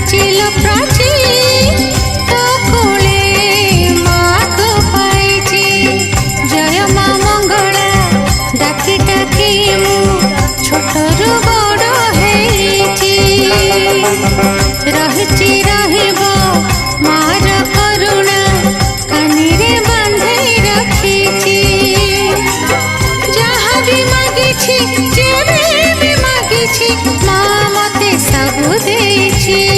नाचिल प्राची तो कोले माँ को पाइची जय माँ मंगला डाकी डाकी मु छोटरू बड़ हेची रहिची रहिबो मार करुणा कानी रे बांधे रखीची जहाँ भी मागिछि जेबे भी मागिछि माँ मते सबु देछि।